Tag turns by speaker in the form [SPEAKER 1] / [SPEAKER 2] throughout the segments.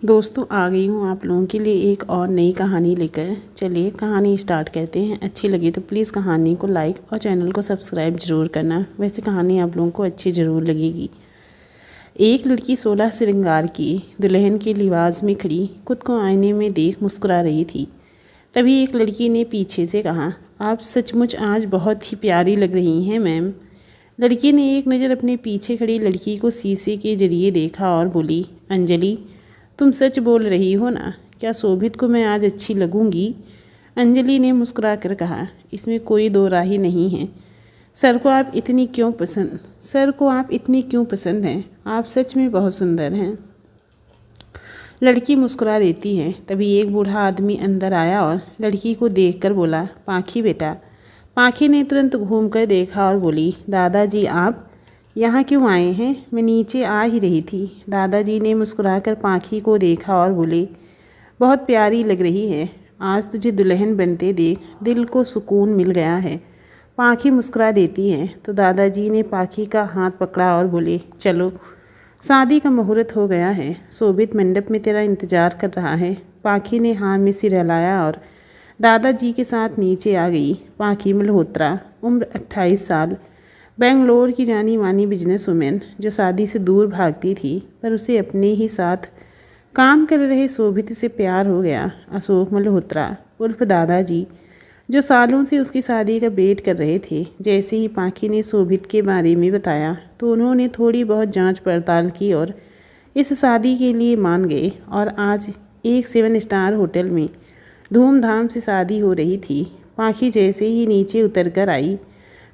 [SPEAKER 1] दोस्तों आ गई हूँ आप लोगों के लिए एक और नई कहानी लेकर। चलिए कहानी स्टार्ट करते हैं। अच्छी लगी तो प्लीज़ कहानी को लाइक और चैनल को सब्सक्राइब ज़रूर करना। वैसे कहानी आप लोगों को अच्छी ज़रूर लगेगी। एक लड़की 16 श्रृंगार की दुल्हन के लिबास में खड़ी खुद को आईने में देख मुस्कुरा रही थी। तभी एक लड़की ने पीछे से कहा, आप सचमुच आज बहुत ही प्यारी लग रही हैं मैम। लड़की ने एक नज़र अपने पीछे खड़ी लड़की को शीशे के जरिए देखा और बोली, अंजलि तुम सच बोल रही हो ना? क्या शोभित को मैं आज अच्छी लगूंगी? अंजलि ने मुस्कुरा कर कहा, इसमें कोई दो राही नहीं है। सर को आप इतनी क्यों पसंद हैं? आप सच में बहुत सुंदर हैं। लड़की मुस्कुरा देती है। तभी एक बूढ़ा आदमी अंदर आया और लड़की को देखकर बोला, पाखी बेटा। पाखी ने तुरंत घूमकर देखा और बोली, दादाजी आप यहाँ क्यों आए हैं? मैं नीचे आ ही रही थी। दादाजी ने मुस्कुराकर पाखी को देखा और बोले, बहुत प्यारी लग रही है। आज तुझे दुल्हन बनते देख दिल को सुकून मिल गया है। पाखी मुस्कुरा देती है तो दादाजी ने पाखी का हाथ पकड़ा और बोले, चलो शादी का मुहूर्त हो गया है। शोभित मंडप में तेरा इंतज़ार कर रहा है। पाखी ने हाँ में सिर हिलाया और दादाजी के साथ नीचे आ गई। पाखी मल्होत्रा, उम्र 28 साल, बेंगलोर की जानी मानी बिजनेस वुमेन जो शादी से दूर भागती थी, पर उसे अपने ही साथ काम कर रहे शोभित से प्यार हो गया। अशोक मल्होत्रा उर्फ दादाजी जो सालों से उसकी शादी का वेट कर रहे थे। जैसे ही पाखी ने शोभित के बारे में बताया तो उन्होंने थोड़ी बहुत जांच पड़ताल की और इस शादी के लिए मान गए। और आज एक 7 स्टार होटल में धूमधाम से शादी हो रही थी। पाखी जैसे ही नीचे उतर कर आई,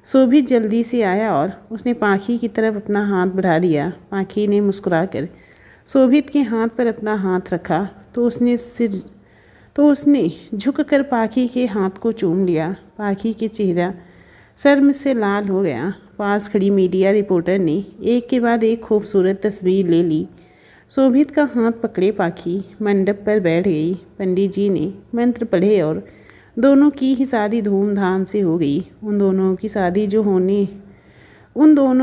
[SPEAKER 1] शोभित जल्दी से आया और उसने पाखी की तरफ अपना हाथ बढ़ा दिया। पाखी ने मुस्कुराकर शोभित के हाथ पर अपना हाथ रखा तो उसने झुककर पाखी के हाथ को चूम लिया। पाखी के चेहरा शर्म से लाल हो गया। पास खड़ी मीडिया रिपोर्टर ने एक के बाद एक खूबसूरत तस्वीर ले ली। शोभित का हाथ पकड़े पाखी मंडप पर बैठ गई। पंडित जी ने मंत्र पढ़े और दोनों की ही शादी धूमधाम से हो गई। उन दोनों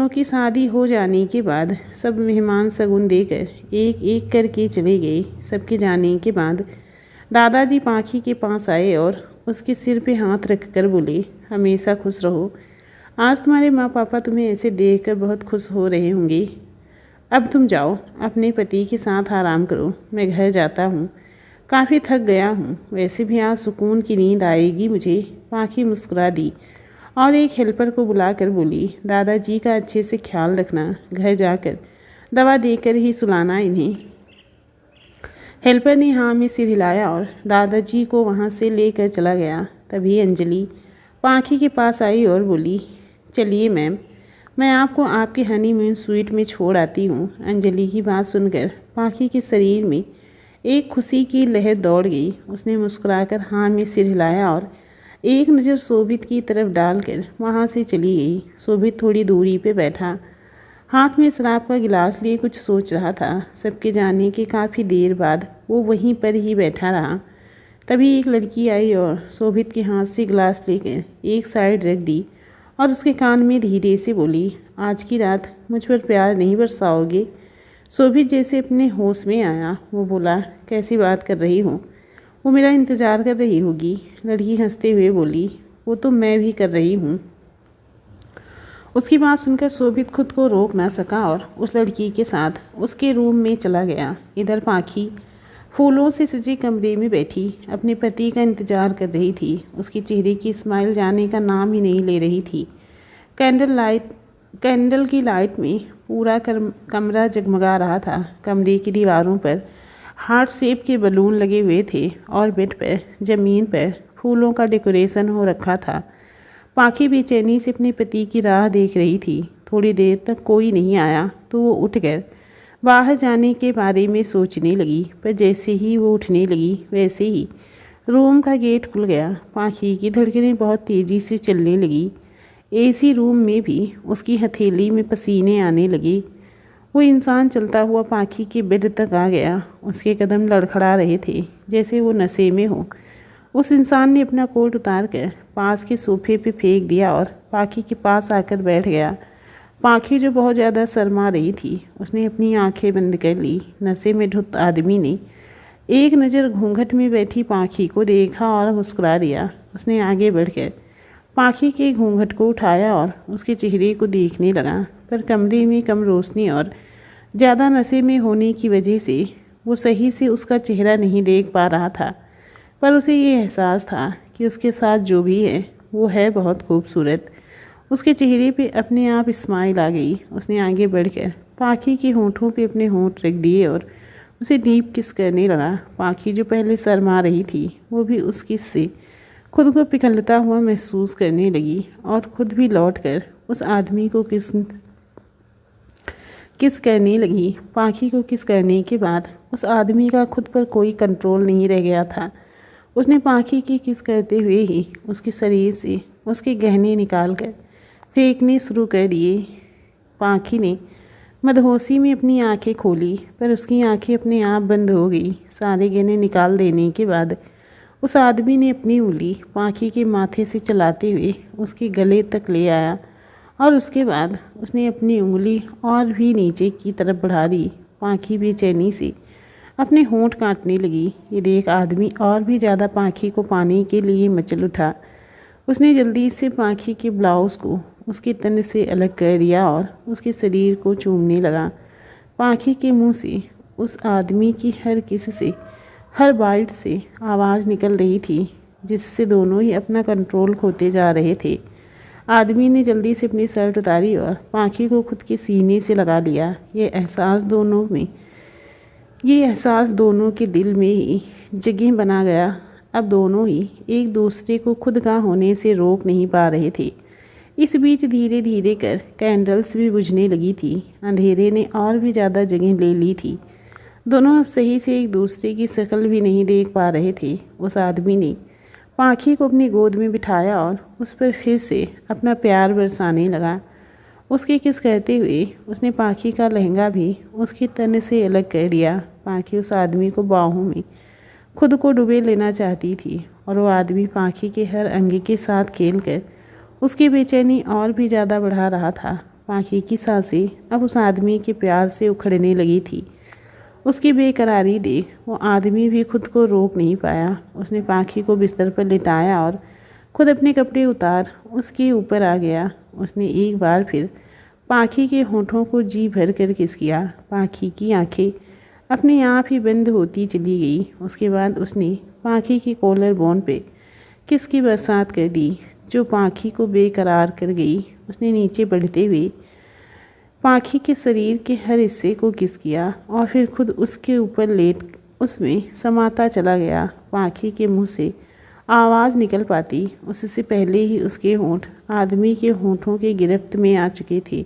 [SPEAKER 1] की शादी हो जाने के बाद सब मेहमान शगुन देकर एक एक करके चले गए। सबके जाने के बाद दादाजी पाखी के पास आए और उसके सिर पे हाथ रख कर बोले, हमेशा खुश रहो। आज तुम्हारे माँ पापा तुम्हें ऐसे देखकर बहुत खुश हो रहे होंगे। अब तुम जाओ, अपने पति के साथ आराम करो। मैं घर जाता हूँ, काफ़ी थक गया हूँ। वैसे भी आज सुकून की नींद आएगी मुझे। पाखी मुस्कुरा दी और एक हेल्पर को बुलाकर बोली, दादाजी का अच्छे से ख्याल रखना। घर जाकर दवा देकर ही सुलाना इन्हें। हेल्पर ने हाँ में सिर हिलाया और दादाजी को वहाँ से लेकर चला गया। तभी अंजलि पाखी के पास आई और बोली, चलिए मैम, मैं आपको आपके हनीमून स्वीट में छोड़ आती हूँ। अंजलि की बात सुनकर पाखी के शरीर में एक खुशी की लहर दौड़ गई। उसने मुस्कुराकर हाँ में सिर हिलाया और एक नज़र शोभित की तरफ डालकर वहाँ से चली गई। शोभित थोड़ी दूरी पे बैठा हाथ में शराब का गिलास लिए कुछ सोच रहा था। सबके जाने के काफ़ी देर बाद वो वहीं पर ही बैठा रहा। तभी एक लड़की आई और शोभित के हाथ से गिलास लेकर एक साइड रख दी और उसके कान में धीरे से बोली, आज की रात मुझ पर प्यार नहीं बरसाओगे? शोभित जैसे अपने होश में आया। वो बोला, कैसी बात कर रही हो? वो मेरा इंतज़ार कर रही होगी। लड़की हंसते हुए बोली, वो तो मैं भी कर रही हूँ। उसकी बात सुनकर शोभित खुद को रोक ना सका और उस लड़की के साथ उसके रूम में चला गया। इधर पाखी फूलों से सजे कमरे में बैठी अपने पति का इंतज़ार कर रही थी। उसके चेहरे की स्माइल जाने का नाम ही नहीं ले रही थी। कैंडल की लाइट में पूरा कमरा जगमगा रहा था। कमरे की दीवारों पर हार्ट शेप के बलून लगे हुए थे और बेड पर ज़मीन पर फूलों का डेकोरेशन हो रखा था। पाखी बेचैनी से अपने पति की राह देख रही थी। थोड़ी देर तक कोई नहीं आया तो वो उठकर बाहर जाने के बारे में सोचने लगी, पर जैसे ही वो उठने लगी वैसे ही रूम का गेट खुल गया। पाखी की धड़कनें बहुत तेज़ी से चलने लगी। एसी रूम में भी उसकी हथेली में पसीने आने लगे। वो इंसान चलता हुआ पाखी के बेड तक आ गया। उसके कदम लड़खड़ा रहे थे जैसे वो नशे में हो। उस इंसान ने अपना कोट उतार कर पास के सोफे पे फेंक दिया और पाखी के पास आकर बैठ गया। पाखी जो बहुत ज़्यादा शर्मा रही थी, उसने अपनी आंखें बंद कर ली। नशे में धुत आदमी ने एक नज़र घूंघट में बैठी पाखी को देखा और मुस्कुरा दिया। उसने आगे बढ़कर पाखी के घूंघट को उठाया और उसके चेहरे को देखने लगा, पर कमरे में कम रोशनी और ज़्यादा नशे में होने की वजह से वो सही से उसका चेहरा नहीं देख पा रहा था। पर उसे ये एहसास था कि उसके साथ जो भी है वो है बहुत खूबसूरत। उसके चेहरे पे अपने आप स्माइल आ गई। उसने आगे बढ़कर पाखी के होंठों पे अपने होंठ रख दिए और उसे डीप किस करने लगा। पाखी जो पहले शर्मा रही थी, वो भी उस किस से खुद को पिघलता हुआ महसूस करने लगी और खुद भी लौटकर उस आदमी को किस करने लगी। पाखी को किस करने के बाद उस आदमी का खुद पर कोई कंट्रोल नहीं रह गया था। उसने पाखी की किस करते हुए ही उसके शरीर से उसके गहने निकाल कर फेंकने शुरू कर दिए। पाखी ने मदहोशी में अपनी आंखें खोली, पर उसकी आंखें अपने आप बंद हो गई। सारे गहने निकाल देने के बाद उस आदमी ने अपनी उंगली पाखी के माथे से चलाते हुए उसके गले तक ले आया और उसके बाद उसने अपनी उंगली और भी नीचे की तरफ बढ़ा दी। पाखी बेचैनी से अपने होंठ काटने लगी। ये देख आदमी और भी ज़्यादा पाखी को पाने के लिए मचल उठा। उसने जल्दी से पाखी के ब्लाउज़ को उसके तन से अलग कर दिया और उसके शरीर को चूमने लगा। पाखी के मुंह से उस आदमी की हर किस से, हर बाइट से आवाज़ निकल रही थी, जिससे दोनों ही अपना कंट्रोल खोते जा रहे थे। आदमी ने जल्दी से अपनी शर्ट उतारी और पाखी को खुद के सीने से लगा लिया। ये एहसास दोनों के दिल में ही जगह बना गया। अब दोनों ही एक दूसरे को खुद का होने से रोक नहीं पा रहे थे। इस बीच धीरे धीरे कर कैंडल्स भी बुझने लगी थी। अंधेरे ने और भी ज़्यादा जगह ले ली थी। दोनों अब सही से एक दूसरे की शक्ल भी नहीं देख पा रहे थे। उस आदमी ने पाखी को अपनी गोद में बिठाया और उस पर फिर से अपना प्यार बरसाने लगा। उसके किस कहते हुए उसने पाखी का लहंगा भी उसके तन से अलग कर दिया। पाखी उस आदमी को बाहों में खुद को डुबे लेना चाहती थी और वो आदमी पाखी के हर अंग के साथ खेलकर उसकी बेचैनी और भी ज़्यादा बढ़ा रहा था। पाखी की सांसें अब उस आदमी के प्यार से उखड़ने लगी थी। उसकी बेकरारी देख वो आदमी भी खुद को रोक नहीं पाया। उसने पाखी को बिस्तर पर लिटाया और खुद अपने कपड़े उतार उसके ऊपर आ गया। उसने एक बार फिर पाखी के होंठों को जी भर कर किस किया। पाखी की आंखें अपने आप ही बंद होती चली गई। उसके बाद उसने पाखी के कॉलर बोन पे किस की बरसात कर दी, जो पाखी को बेकरार कर गई। उसने नीचे बढ़ते हुए पाखी के शरीर के हर हिस्से को किस किया और फिर खुद उसके ऊपर लेट उसमें समाता चला गया। पाखी के मुंह से आवाज़ निकल पाती उससे पहले ही उसके होंठ आदमी के होंठों के गिरफ्त में आ चुके थे।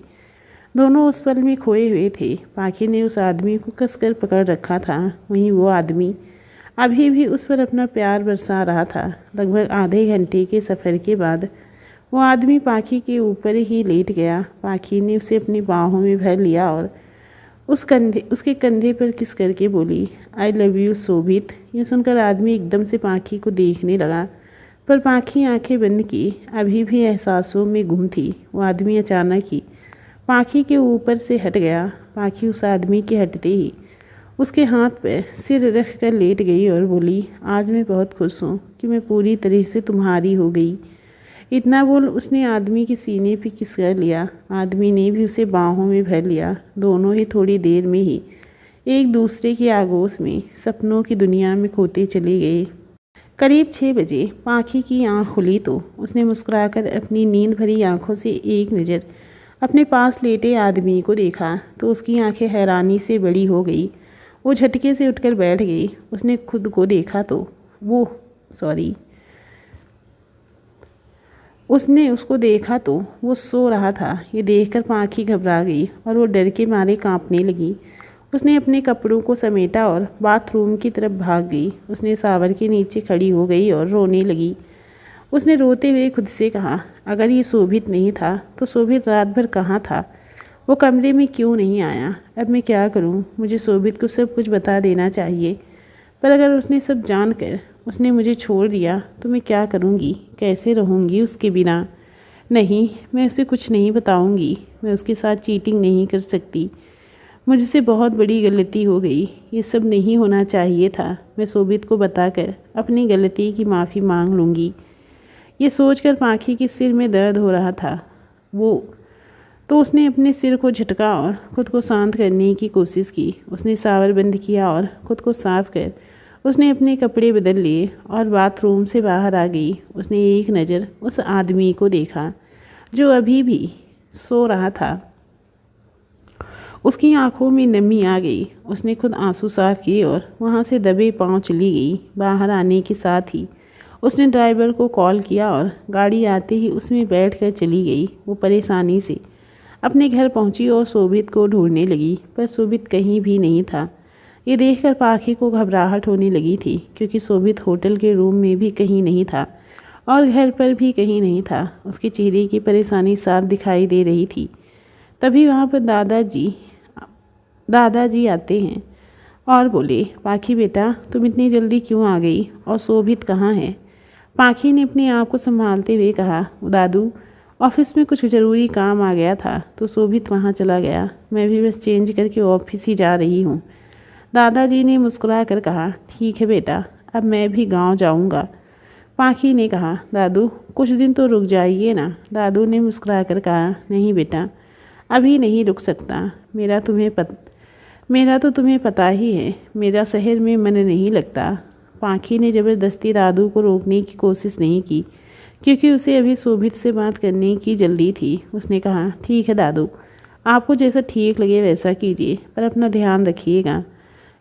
[SPEAKER 1] दोनों उस पल में खोए हुए थे। पाखी ने उस आदमी को कसकर पकड़ रखा था, वहीं वो आदमी अभी भी उस पर अपना प्यार बरसा रहा था। लगभग आधे घंटे के सफ़र के बाद वो आदमी पाखी के ऊपर ही लेट गया। पाखी ने उसे अपनी बाहों में भर लिया और उसके कंधे पर किस करके बोली, आई लव यू शोभित। ये सुनकर आदमी एकदम से पाखी को देखने लगा, पर पाखी आंखें बंद की अभी भी एहसासों में गुम थी। वो आदमी अचानक ही पाखी के ऊपर से हट गया। पाखी उस आदमी के हटते ही उसके हाथ पर सिर रख कर लेट गई और बोली, आज मैं बहुत खुश हूँ कि मैं पूरी तरह से तुम्हारी हो गई। इतना बोल उसने आदमी के सीने पे किस कर लिया। आदमी ने भी उसे बाहों में भर लिया। दोनों ही थोड़ी देर में ही एक दूसरे की आगोश में सपनों की दुनिया में खोते चले गए। करीब 6 बजे पाखी की आँख खुली तो उसने मुस्कुराकर अपनी नींद भरी आंखों से एक नज़र अपने पास लेटे आदमी को देखा तो उसकी आंखें हैरानी से बड़ी हो गई। वो झटके से उठकर बैठ गई। उसने खुद को देखा तो उसने उसको देखा तो वो सो रहा था। ये देखकर पाखी घबरा गई और वो डर के मारे कांपने लगी। उसने अपने कपड़ों को समेटा और बाथरूम की तरफ भाग गई। उसने शावर के नीचे खड़ी हो गई और रोने लगी। उसने रोते हुए खुद से कहा, अगर ये शोभित नहीं था तो शोभित रात भर कहाँ था? वो कमरे में क्यों नहीं आया? अब मैं क्या करूँ? मुझे शोभित को सब कुछ बता देना चाहिए, पर अगर उसने सब जानकर उसने मुझे छोड़ दिया तो मैं क्या करूँगी? कैसे रहूँगी उसके बिना? नहीं, मैं उसे कुछ नहीं बताऊंगी। मैं उसके साथ चीटिंग नहीं कर सकती। मुझसे बहुत बड़ी गलती हो गई। ये सब नहीं होना चाहिए था। मैं शोभित को बताकर अपनी गलती की माफ़ी मांग लूँगी। ये सोचकर पाखी के सिर में दर्द हो रहा था। उसने अपने सिर को झटका और खुद को शांत करने की कोशिश की। उसने शावर बंद किया और खुद को साफ कर उसने अपने कपड़े बदल लिए और बाथरूम से बाहर आ गई। उसने एक नज़र उस आदमी को देखा जो अभी भी सो रहा था। उसकी आंखों में नमी आ गई। उसने खुद आंसू साफ किए और वहाँ से दबे पांव चली गई। बाहर आने के साथ ही उसने ड्राइवर को कॉल किया और गाड़ी आते ही उसमें बैठकर चली गई। वो परेशानी से अपने घर पहुंची और शोभित को ढूंढने लगी, पर शोभित कहीं भी नहीं था। ये देखकर पाखी को घबराहट होने लगी थी, क्योंकि शोभित होटल के रूम में भी कहीं नहीं था और घर पर भी कहीं नहीं था। उसके चेहरे की परेशानी साफ दिखाई दे रही थी। तभी वहाँ पर दादाजी आते हैं और बोले, पाखी बेटा, तुम इतनी जल्दी क्यों आ गई और शोभित कहाँ है? पाखी ने अपने आप को संभालते हुए कहा, दादू, ऑफिस में कुछ ज़रूरी काम आ गया था तो शोभित वहाँ चला गया। मैं भी बस चेंज करके ऑफिस ही जा रही हूँ। दादाजी ने मुस्कुरा कर कहा, ठीक है बेटा, अब मैं भी गांव जाऊँगा। पाखी ने कहा, दादू कुछ दिन तो रुक जाइए ना। दादू ने मुस्कुरा कर कहा, नहीं बेटा, अभी नहीं रुक सकता। मेरा तो तुम्हें पता ही है, मेरा शहर में मन नहीं लगता। पाखी ने ज़बरदस्ती दादू को रोकने की कोशिश नहीं की, क्योंकि उसे अभी शोभित से बात करने की जल्दी थी। उसने कहा, ठीक है दादू, आपको जैसा ठीक लगे वैसा कीजिए, पर अपना ध्यान रखिएगा।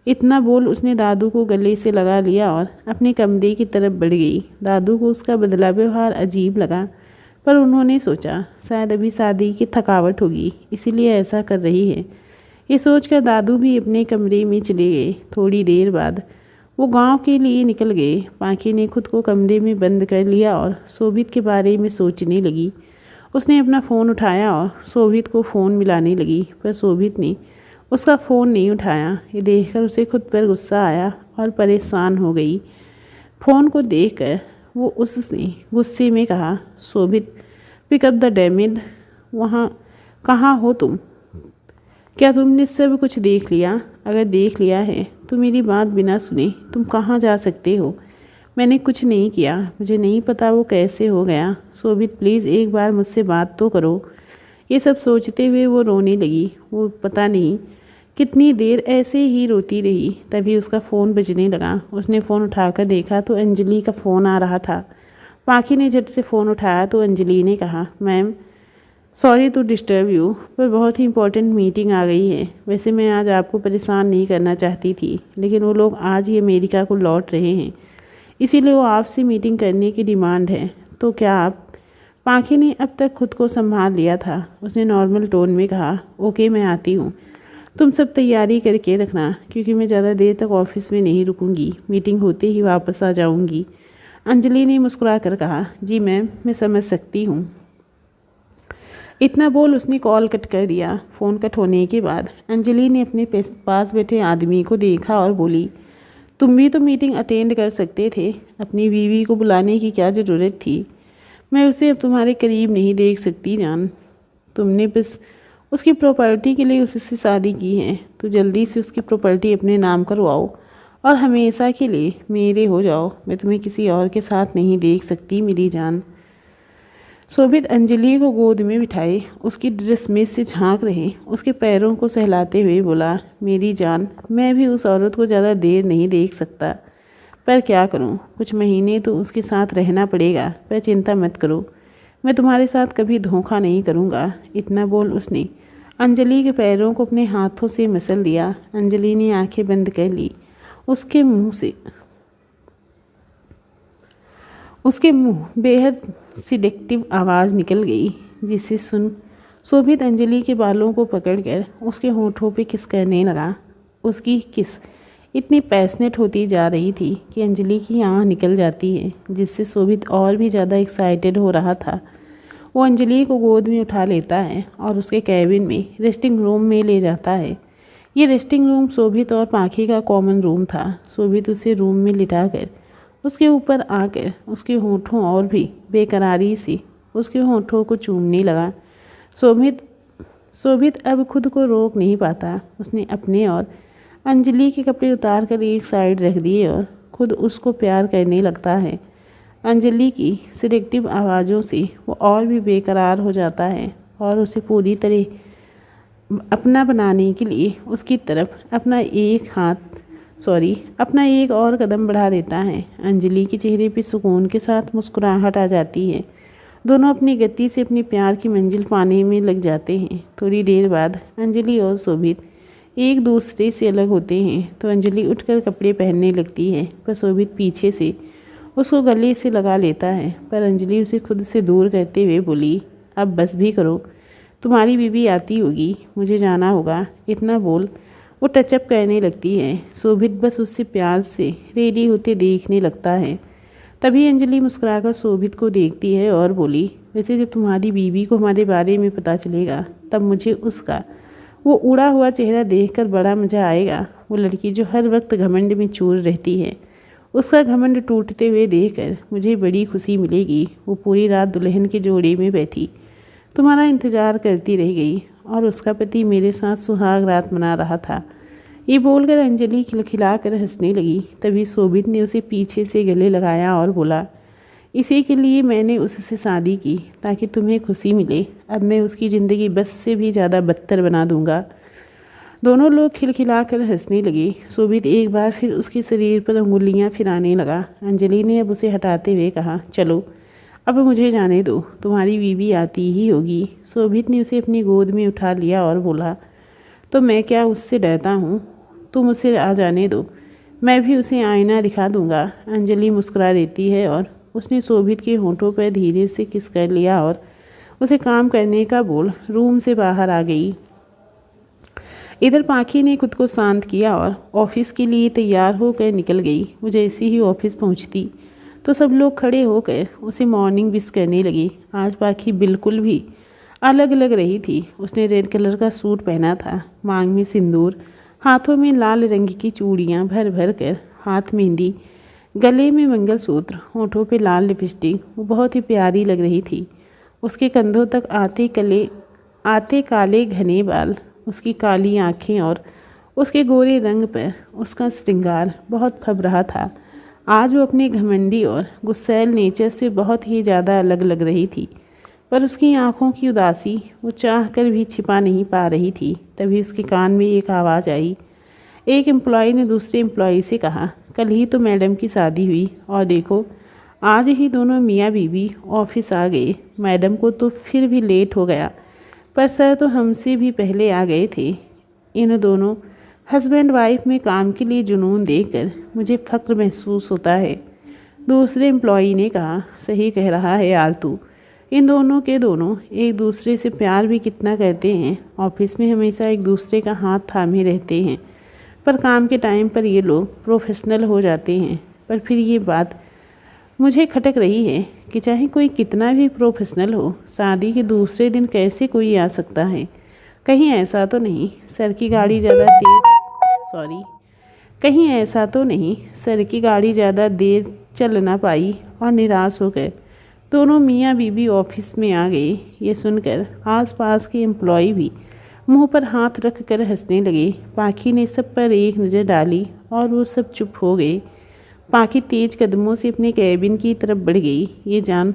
[SPEAKER 1] इतना बोल उसने दादू को गले से लगा लिया और अपने कमरे की तरफ बढ़ गई। दादू को उसका बदला व्यवहार अजीब लगा, पर उन्होंने सोचा शायद अभी शादी की थकावट होगी, इसीलिए ऐसा कर रही है। ये सोचकर दादू भी अपने कमरे में चले गए। थोड़ी देर बाद वो गांव के लिए निकल गए। पाखी ने खुद को कमरे में बंद कर लिया और शोभित के बारे में सोचने लगी। उसने अपना फ़ोन उठाया और शोभित को फ़ोन मिलाने लगी, पर शोभित ने उसका फ़ोन नहीं उठाया। ये देखकर उसे खुद पर गुस्सा आया और परेशान हो गई। फ़ोन को देखकर वो उसने गुस्से में कहा, शोभित, पिक अप द डैमेड। वहाँ कहाँ हो तुम? क्या तुमने सब कुछ देख लिया? अगर देख लिया है तो मेरी बात बिना सुने तुम कहाँ जा सकते हो? मैंने कुछ नहीं किया, मुझे नहीं पता वो कैसे हो गया। शोभित, प्लीज़ एक बार मुझसे बात तो करो। ये सब सोचते हुए वो रोने लगी। वो पता नहीं कितनी देर ऐसे ही रोती रही। तभी उसका फ़ोन बजने लगा। उसने फ़ोन उठाकर देखा तो अंजलि का फ़ोन आ रहा था। पाखी ने झट से फ़ोन उठाया तो अंजलि ने कहा, ma'am, sorry to disturb you, पर बहुत ही इंपॉर्टेंट मीटिंग आ गई है। वैसे मैं आज आपको परेशान नहीं करना चाहती थी, लेकिन वो लोग आज ही अमेरिका को लौट रहे हैं, इसीलिए वो आपसे मीटिंग करने की डिमांड है। तो क्या आप? पाखी ने अब तक खुद को संभाल लिया था। उसने नॉर्मल टोन में कहा, ओके, मैं आती हूँ। तुम सब तैयारी करके रखना, क्योंकि मैं ज़्यादा देर तक ऑफिस में नहीं रुकूंगी। मीटिंग होते ही वापस आ जाऊँगी। अंजलि ने मुस्कुरा कर कहा, जी मैम, मैं समझ सकती हूँ। इतना बोल उसने कॉल कट कर दिया। फ़ोन कट होने के बाद अंजलि ने अपने पास बैठे आदमी को देखा और बोली, तुम भी तो मीटिंग अटेंड कर सकते थे। अपनी बीवी को बुलाने की क्या ज़रूरत थी? मैं उसे अब तुम्हारे करीब नहीं देख सकती जान। तुमने बस उसकी प्रॉपर्टी के लिए उससे शादी की है, तो जल्दी से उसकी प्रॉपर्टी अपने नाम करवाओ और हमेशा के लिए मेरे हो जाओ। मैं तुम्हें किसी और के साथ नहीं देख सकती मेरी जान। शोभित अंजलि को गोद में बिठाए उसकी ड्रेस में से झांक रहे उसके पैरों को सहलाते हुए बोला, मेरी जान, मैं भी उस औरत को ज़्यादा देर नहीं देख सकता, पर क्या करूं, कुछ महीने तो उसके साथ रहना पड़ेगा। पर चिंता मत करो, मैं तुम्हारे साथ कभी धोखा नहीं करूंगा। इतना बोल उसने अंजलि के पैरों को अपने हाथों से मसल दिया। अंजलि ने आंखें बंद कर ली। उसके मुंह बेहद सिडेक्टिव आवाज़ निकल गई, जिसे सुन शोभित अंजलि के बालों को पकड़कर उसके होठों पे किस करने लगा। उसकी किस इतनी पैशनेट होती जा रही थी कि अंजलि की आँख निकल जाती है, जिससे शोभित और भी ज़्यादा एक्साइटेड हो रहा था। वो अंजलि को गोद में उठा लेता है और उसके कैबिन में रेस्टिंग रूम में ले जाता है। ये रेस्टिंग रूम शोभित और पाखी का कॉमन रूम था। शोभित उसे रूम में लिटाकर उसके ऊपर आकर उसके होठों और भी बेकरारी से उसके होंठों को चूमने लगा। शोभित अब खुद को रोक नहीं पाता। उसने अपने और अंजलि के कपड़े उतार कर एक साइड रख दिए और खुद उसको प्यार करने लगता है। अंजलि की सिलेक्टिव आवाज़ों से वो और भी बेकरार हो जाता है और उसे पूरी तरह अपना बनाने के लिए उसकी तरफ अपना एक और कदम बढ़ा देता है। अंजलि के चेहरे पे सुकून के साथ मुस्कुराहट आ जाती है। दोनों अपनी गति से अपने प्यार की मंजिल पाने में लग जाते हैं। थोड़ी देर बाद अंजलि और शोभित एक दूसरे से अलग होते हैं तो अंजलि उठकर कपड़े पहनने लगती है, पर शोभित पीछे से उसको गले से लगा लेता है। पर अंजलि उसे खुद से दूर करते हुए बोली, अब बस भी करो, तुम्हारी बीवी आती होगी, मुझे जाना होगा। इतना बोल वो टचअप करने लगती है। शोभित बस उससे प्यार से रेडी होते देखने लगता है। तभी अंजलि मुस्कुराकर शोभित को देखती है और बोली, वैसे जब तुम्हारी बीवी को हमारे बारे में पता चलेगा तब मुझे उसका वो उड़ा हुआ चेहरा देखकर बड़ा मज़ा आएगा। वो लड़की जो हर वक्त घमंड में चूर रहती है, उसका घमंड टूटते हुए देखकर मुझे बड़ी खुशी मिलेगी। वो पूरी रात दुल्हन के जोड़े में बैठी तुम्हारा इंतज़ार करती रह गई और उसका पति मेरे साथ सुहाग रात मना रहा था। ये बोलकर अंजलि खिलखिला कर हंसने लगी। तभी शोभित ने उसे पीछे से गले लगाया और बोला, इसी के लिए मैंने उससे शादी की ताकि तुम्हें खुशी मिले। अब मैं उसकी ज़िंदगी बस से भी ज़्यादा बदतर बना दूंगा। दोनों लोग खिलखिला कर हंसने लगे। शोभित एक बार फिर उसके शरीर पर उंगलियां फिराने लगा। अंजलि ने अब उसे हटाते हुए कहा, चलो अब मुझे जाने दो, तुम्हारी बीवी आती ही होगी। शोभित ने उसे अपनी गोद में उठा लिया और बोला, तो मैं क्या उससे डरता हूँ, तुम उसे आ जाने दो, मैं भी उसे आईना दिखा दूंगा। अंजलि मुस्कुरा देती है और उसने शोभित के होंठों पर धीरे से किस कर लिया और उसे काम करने का बोल रूम से बाहर आ गई। इधर पाखी ने खुद को शांत किया और ऑफिस के लिए तैयार होकर निकल गई। वो जैसे ही ऑफिस पहुंचती तो सब लोग खड़े होकर उसे मॉर्निंग विश करने लगे। आज पाखी बिल्कुल भी अलग लग रही थी। उसने रेड कलर का सूट पहना था, मांग में सिंदूर, हाथों में लाल रंग की चूड़ियाँ भर भर कर, हाथ मेहंदी, गले में मंगलसूत्र, होंठों पे लाल लिपस्टिक। वो बहुत ही प्यारी लग रही थी। उसके कंधों तक आते काले घने बाल, उसकी काली आँखें और उसके गोरे रंग पर उसका श्रृंगार बहुत फब रहा था। आज वो अपने घमंडी और गुस्सैल नेचर से बहुत ही ज़्यादा अलग लग रही थी, पर उसकी आंखों की उदासी वो चाह कर भी छिपा नहीं पा रही थी। तभी उसके कान में एक आवाज़ आई। एक एम्प्लॉय ने दूसरे एम्प्लॉय से कहा, कल ही तो मैडम की शादी हुई और देखो आज ही दोनों मियाँ बीवी ऑफिस आ गए। मैडम को तो फिर भी लेट हो गया, पर सर तो हमसे भी पहले आ गए थे। इन दोनों हस्बैंड वाइफ में काम के लिए जुनून देखकर मुझे फ़ख्र महसूस होता है। दूसरे एम्प्लॉई ने कहा, सही कह रहा है यार तू, इन दोनों के दोनों एक दूसरे से प्यार भी कितना करते हैं। ऑफिस में हमेशा एक दूसरे का हाथ थामे रहते हैं, पर काम के टाइम पर ये लोग प्रोफेशनल हो जाते हैं। पर फिर ये बात मुझे खटक रही है कि चाहे कोई कितना भी प्रोफेशनल हो, शादी के दूसरे दिन कैसे कोई आ सकता है। कहीं ऐसा तो नहीं सर की गाड़ी ज़्यादा देर चल ना पाई और निराश हो गए दोनों मियाँ बीवी ऑफिस में आ गए। ये सुनकर आसपास के एम्प्लॉय भी मुंह पर हाथ रख कर हंसने लगे। पाखी ने सब पर एक नज़र डाली और वो सब चुप हो गए। पाखी तेज कदमों से अपने कैबिन की तरफ बढ़ गई। ये जान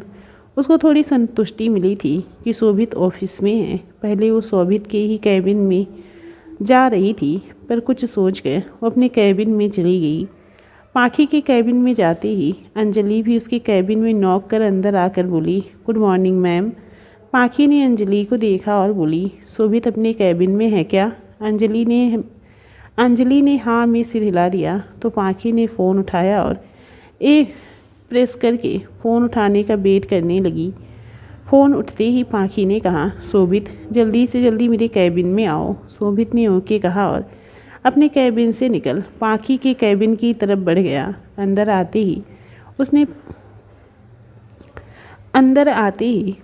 [SPEAKER 1] उसको थोड़ी संतुष्टि मिली थी कि शोभित ऑफिस में है। पहले वो शोभित के ही कैबिन में जा रही थी, पर कुछ सोचकर वो अपने कैबिन में चली गई। पाखी के कैबिन में जाते ही अंजलि भी उसके कैबिन में नॉक कर अंदर आकर बोली, गुड मॉर्निंग मैम। पाखी ने अंजलि को देखा और बोली, शोभित अपने कैबिन में है क्या? अंजलि ने हाँ में सिर हिला दिया तो पाखी ने फ़ोन उठाया और एक प्रेस करके फ़ोन उठाने का वेट करने लगी। फ़ोन उठते ही पाखी ने कहा, शोभित जल्दी से जल्दी मेरे कैबिन में आओ। शोभित ने ओके कहा और अपने कैबिन से निकल पाखी के कैबिन की तरफ बढ़ गया। अंदर आते ही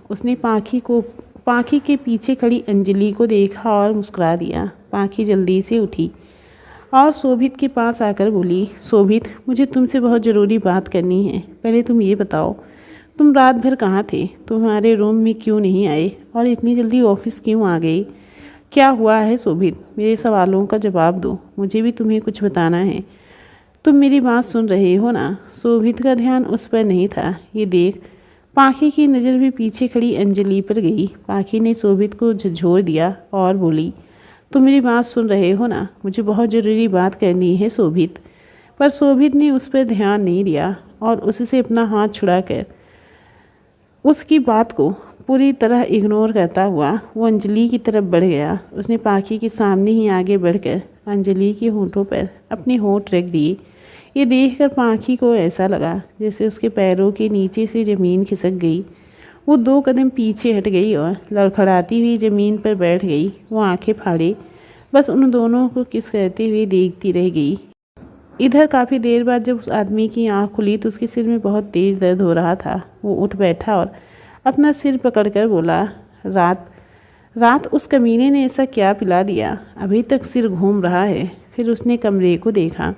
[SPEAKER 1] उसने पाखी के पीछे खड़ी अंजलि को देखा और मुस्कुरा दिया। पाखी जल्दी से उठी और शोभित के पास आकर बोली, शोभित मुझे तुमसे बहुत ज़रूरी बात करनी है। पहले तुम ये बताओ तुम रात भर कहाँ थे? तुम्हारे रूम में क्यों नहीं आए और इतनी जल्दी ऑफिस क्यों आ गए? क्या हुआ है शोभित? मेरे सवालों का जवाब दो, मुझे भी तुम्हें कुछ बताना है। तुम मेरी बात सुन रहे हो ना? शोभित का ध्यान उस पर नहीं था। ये देख पाखी की नज़र भी पीछे खड़ी अंजलि पर गई। पाखी ने शोभित को झकझोर दिया और बोली, तुम मेरी बात सुन रहे हो ना? मुझे बहुत ज़रूरी बात करनी है शोभित। पर शोभित ने उस पर ध्यान नहीं दिया और उससे अपना हाथ छुड़ाकर उसकी बात को पूरी तरह इग्नोर करता हुआ वो अंजलि की तरफ बढ़ गया। उसने पाखी के सामने ही आगे बढ़कर अंजलि के होठों पर अपने होठ रख दिए। ये देखकर पाखी को ऐसा लगा जैसे उसके पैरों के नीचे से ज़मीन खिसक गई। वो 2 कदम पीछे हट गई और लड़खड़ाती हुई ज़मीन पर बैठ गई। वो आंखें फाड़े बस उन दोनों को किस करते हुए देखती रह गई। इधर काफ़ी देर बाद जब उस आदमी की आंख खुली तो उसके सिर में बहुत तेज़ दर्द हो रहा था। वो उठ बैठा और अपना सिर पकड़कर बोला, रात उस कमीने ने ऐसा क्या पिला दिया? अभी तक सिर घूम रहा है। फिर उसने कमरे को देखा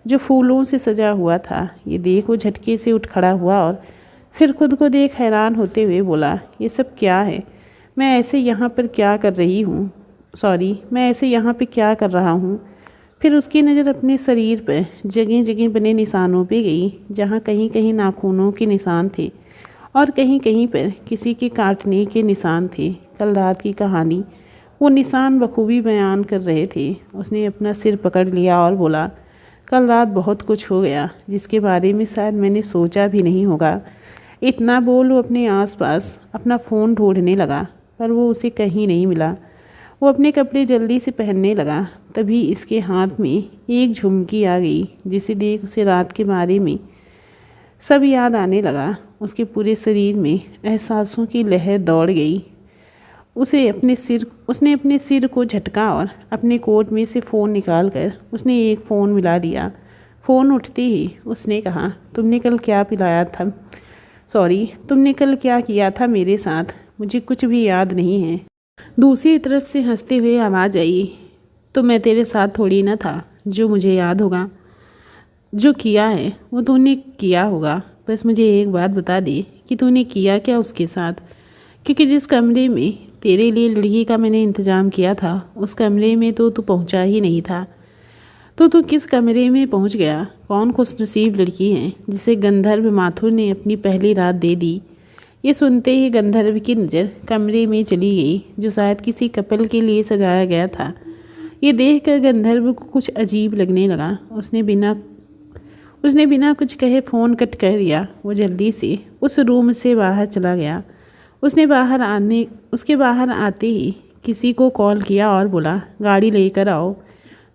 [SPEAKER 1] जो फूलों से सजा हुआ था। ये देख वो झटके से उठ खड़ा हुआ और फिर खुद को देख हैरान होते हुए बोला, ये सब क्या है? मैं ऐसे यहाँ पर क्या कर रही हूँ? मैं ऐसे यहाँ पे क्या कर रहा हूँ? फिर उसकी नज़र अपने शरीर पर जगह जगह बने निशानों पे गई, जहाँ कहीं कहीं नाखूनों के निशान थे और कहीं कहीं पर किसी के काटने के निशान थे। कल रात की कहानी वो निशान बखूबी बयान कर रहे थे। उसने अपना सिर पकड़ लिया और बोला, कल रात बहुत कुछ हो गया जिसके बारे में शायद मैंने सोचा भी नहीं होगा। इतना बोल वो अपने आसपास अपना फ़ोन ढूंढने लगा पर वो उसे कहीं नहीं मिला। वो अपने कपड़े जल्दी से पहनने लगा। तभी इसके हाथ में एक झुमकी आ गई जिसे देख उसे रात के बारे में सब याद आने लगा। उसके पूरे शरीर में एहसासों की लहर दौड़ गई। उसने अपने सिर को झटका और अपने कोट में से फ़ोन निकालकर उसने एक फ़ोन मिला दिया। फ़ोन उठते ही उसने कहा, तुमने कल क्या किया था मेरे साथ? मुझे कुछ भी याद नहीं है। दूसरी तरफ से हंसते हुए आवाज़ आई, तो मैं तेरे साथ थोड़ी ना था जो मुझे याद होगा। जो किया है वो तूने किया होगा। बस मुझे एक बात बता दे कि तूने किया क्या उसके साथ, क्योंकि जिस कमरे में तेरे लिए लड़की का मैंने इंतज़ाम किया था उस कमरे में तो तू पहुंचा ही नहीं था। तो तू किस कमरे में पहुंच गया? कौन खुशनसीब लड़की है जिसे गंधर्व माथुर ने अपनी पहली रात दे दी? ये सुनते ही गंधर्व की नज़र कमरे में चली गई जो शायद किसी कपल के लिए सजाया गया था। ये देखकर गंधर्व को कुछ अजीब लगने लगा। उसने बिना कुछ कहे फ़ोन कट कर दिया। वो जल्दी से उस रूम से बाहर चला गया। उसके बाहर आते ही किसी को कॉल किया और बोला, गाड़ी लेकर आओ।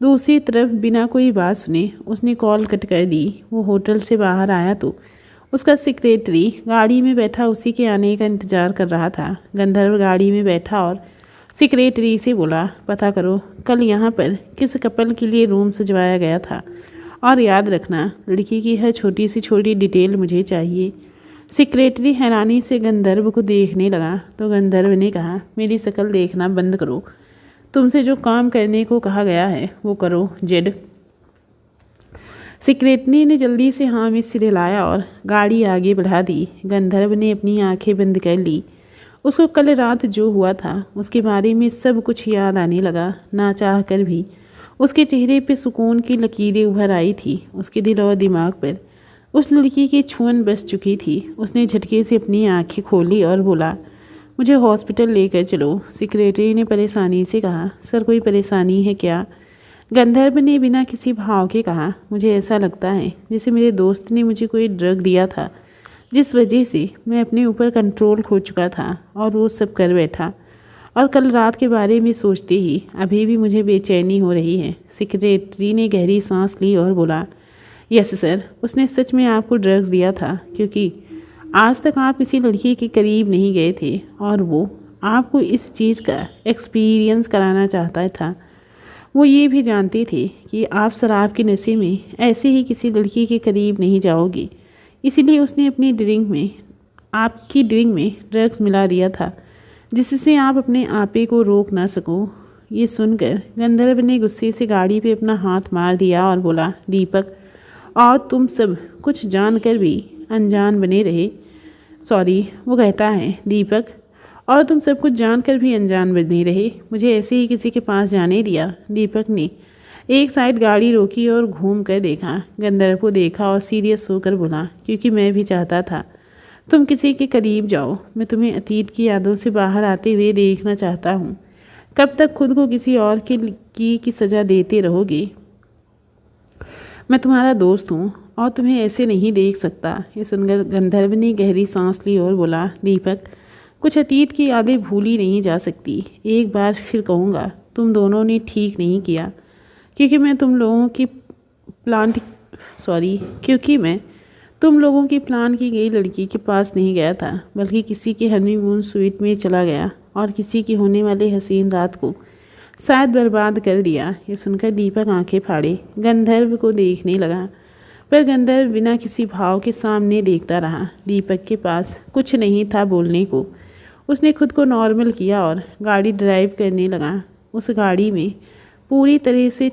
[SPEAKER 1] दूसरी तरफ बिना कोई बात सुने उसने कॉल कट कर दी। वो होटल से बाहर आया तो उसका सेक्रेटरी गाड़ी में बैठा उसी के आने का इंतज़ार कर रहा था। गंधर्व गाड़ी में बैठा और सेक्रेटरी से बोला, पता करो कल यहाँ पर किस कपल के लिए रूम सजवाया गया था और याद रखना लड़की की हर छोटी से छोटी डिटेल मुझे चाहिए। सेक्रेटरी हैरानी से गंधर्व को देखने लगा तो गंधर्व ने कहा, मेरी शक्ल देखना बंद करो। तुमसे जो काम करने को कहा गया है वो करो जेड। सेक्रेटरी ने जल्दी से हाँ में सिर हिलाया और गाड़ी आगे बढ़ा दी। गंधर्व ने अपनी आंखें बंद कर ली। उसको कल रात जो हुआ था उसके बारे में सब कुछ याद आने लगा। ना चाह कर भी उसके चेहरे पे सुकून की लकीरें उभर आई थी। उसके दिल और दिमाग पर उस लड़की की छुअन बस चुकी थी। उसने झटके से अपनी आंखें खोली और बोला, मुझे हॉस्पिटल लेकर चलो। सेक्रेटरी ने परेशानी से कहा, सर कोई परेशानी है क्या? गंधर्व ने बिना किसी भाव के कहा, मुझे ऐसा लगता है जैसे मेरे दोस्त ने मुझे कोई ड्रग दिया था जिस वजह से मैं अपने ऊपर कंट्रोल खो चुका था और वो सब कर बैठा। और कल रात के बारे में सोचते ही अभी भी मुझे बेचैनी हो रही है। सेक्रेटरी ने गहरी सांस ली और बोला, यस सर, उसने सच में आपको ड्रग्स दिया था क्योंकि आज तक आप किसी लड़की के करीब नहीं गए थे और वो आपको इस चीज़ का एक्सपीरियंस कराना चाहता था। वो ये भी जानते थे कि आप शराब के नशे में ऐसे ही किसी लड़की के करीब नहीं जाओगे, इसीलिए उसने अपनी आपकी ड्रिंक में ड्रग्स मिला दिया था जिससे आप अपने आपे को रोक ना सको। ये सुनकर गंधर्व ने गुस्से से गाड़ी पे अपना हाथ मार दिया और बोला, दीपक, और तुम सब कुछ जानकर भी अनजान बने रहे। वो कहता है, दीपक, और तुम सब कुछ जानकर भी अनजान नहीं रहे, मुझे ऐसे ही किसी के पास जाने दिया। दीपक ने एक साइड गाड़ी रोकी और घूम कर देखा, गंधर्व को देखा और सीरियस होकर बोला, क्योंकि मैं भी चाहता था तुम किसी के करीब जाओ। मैं तुम्हें अतीत की यादों से बाहर आते हुए देखना चाहता हूँ। कब तक खुद को किसी और की सज़ा देते रहोगे? मैं तुम्हारा दोस्त हूँ और तुम्हें ऐसे नहीं देख सकता। ये सुनकर गंधर्व ने गहरी सांस ली और बोला, दीपक, कुछ अतीत की यादें भूली नहीं जा सकती। एक बार फिर कहूँगा, तुम दोनों ने ठीक नहीं किया, क्योंकि मैं तुम लोगों की प्लान की गई लड़की के पास नहीं गया था, बल्कि किसी के हनीमून स्वीट में चला गया और किसी की होने वाली हसीन रात को शायद बर्बाद कर दिया। ये सुनकर दीपक आंखें फाड़े गंधर्व को देखने लगा, पर गंधर्व बिना किसी भाव के सामने देखता रहा। दीपक के पास कुछ नहीं था बोलने को। उसने खुद को नॉर्मल किया और गाड़ी ड्राइव करने लगा। उस गाड़ी में पूरी तरह से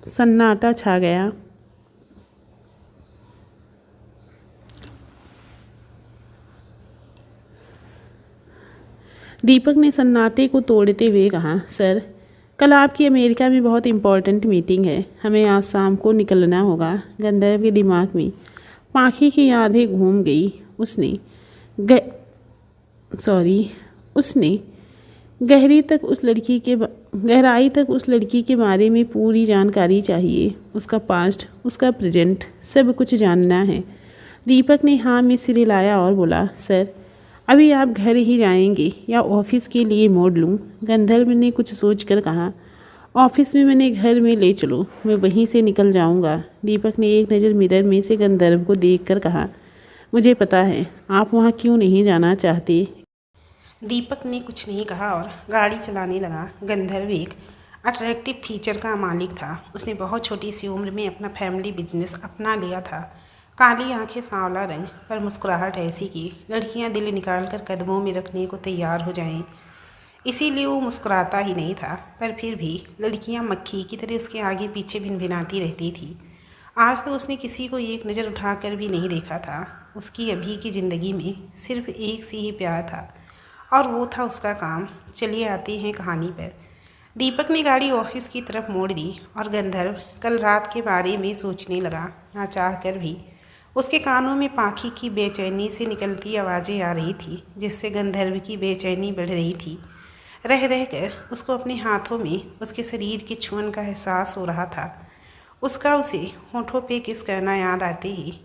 [SPEAKER 1] सन्नाटा छा गया। दीपक ने सन्नाटे को तोड़ते हुए कहा, सर, कल आपकी अमेरिका में बहुत इम्पोर्टेंट मीटिंग है, हमें आज शाम को निकलना होगा। गंधर्व के दिमाग में पाखी की यादें घूम गई। उसने गहराई तक उस लड़की के बारे में पूरी जानकारी चाहिए। उसका पास्ट, उसका प्रेजेंट, सब कुछ जानना है। दीपक ने हाँ में सिर हिलाया और बोला, सर, अभी आप घर ही जाएंगे या ऑफिस के लिए मोड़ लूँ? गंधर्व ने कुछ सोचकर कहा, ऑफिस में मैंने घर में ले चलो, मैं वहीं से निकल जाऊंगा। दीपक ने एक नज़र मिरर में से गंधर्व को देखकर कहा, मुझे पता है आप वहाँ क्यों नहीं जाना चाहते। दीपक ने कुछ नहीं कहा और गाड़ी चलाने लगा। गंधर्व एक अट्रैक्टिव फीचर का मालिक था। उसने बहुत छोटी सी उम्र में अपना फैमिली बिजनेस अपना लिया था। काली आंखें, सांवला रंग, पर मुस्कुराहट ऐसी कि लड़कियां दिल निकाल कर कदमों में रखने को तैयार हो जाएं। इसीलिए वो मुस्कुराता ही नहीं था, पर फिर भी लड़कियां मक्खी की तरह उसके आगे पीछे भिनभिनाती रहती थी। आज तो उसने किसी को एक नज़र उठाकर भी नहीं देखा था। उसकी अभी की ज़िंदगी में सिर्फ एक से ही प्यार था और वो था उसका काम। चलिए आते हैं कहानी पर। दीपक ने गाड़ी ऑफिस की तरफ मोड़ दी और गंधर्व कल रात के बारे में सोचने लगा। ना चाह कर भी उसके कानों में पाखी की बेचैनी से निकलती आवाज़ें आ रही थी, जिससे गंधर्व की बेचैनी बढ़ रही थी। रह रह कर उसको अपने हाथों में उसके शरीर के छुअन का एहसास हो रहा था। उसे होठों पे किस करना याद आते ही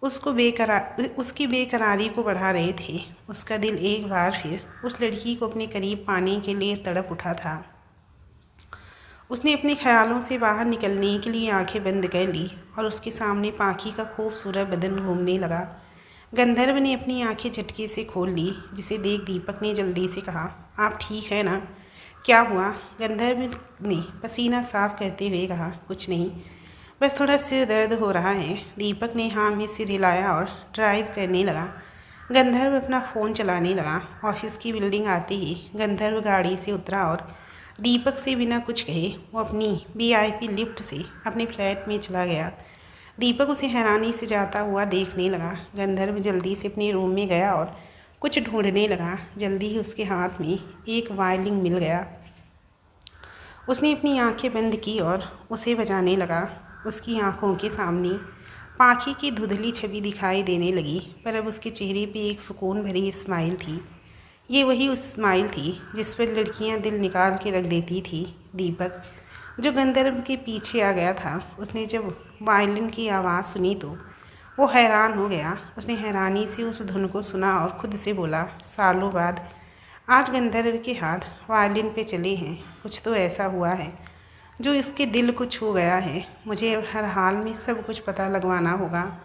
[SPEAKER 1] उसकी बेकरारी को बढ़ा रहे थे। उसका दिल एक बार फिर उस लड़की को अपने करीब पाने के लिए तड़प उठा था। उसने अपने ख्यालों से बाहर निकलने के लिए आंखें बंद कर ली और उसके सामने पाखी का खूबसूरत बदन घूमने लगा। गंधर्व ने अपनी आंखें झटके से खोल ली, जिसे देख दीपक ने जल्दी से कहा, आप ठीक है ना? क्या हुआ? गंधर्व ने पसीना साफ करते हुए कहा, कुछ नहीं, बस थोड़ा सिर दर्द हो रहा है। दीपक ने हाँ में सिर हिलाया और ड्राइव करने लगा। गंधर्व अपना फ़ोन चलाने लगा। ऑफिस की बिल्डिंग आते ही गंधर्व गाड़ी से उतरा और दीपक से बिना कुछ कहे वो अपनी VIP लिफ्ट से अपने फ्लैट में चला गया। दीपक उसे हैरानी से जाता हुआ देखने लगा। गंधर्व जल्दी से अपने रूम में गया और कुछ ढूंढने लगा। जल्दी ही उसके हाथ में एक वायलिन मिल गया। उसने अपनी आंखें बंद की और उसे बजाने लगा। उसकी आंखों के सामने पाखी की धुंधली छवि दिखाई देने लगी, पर अब उसके चेहरे पे एक सुकून भरी स्माइल थी। ये वही उस स्माइल थी जिस पर लड़कियां दिल निकाल के रख देती थी। दीपक, जो गंधर्व के पीछे आ गया था, उसने जब वायलिन की आवाज़ सुनी तो वो हैरान हो गया। उसने हैरानी से उस धुन को सुना और खुद से बोला, सालों बाद आज गंधर्व के हाथ वायलिन पे चले हैं। कुछ तो ऐसा हुआ है जो इसके दिल को छू गया है। मुझे हर हाल में सब कुछ पता लगवाना होगा।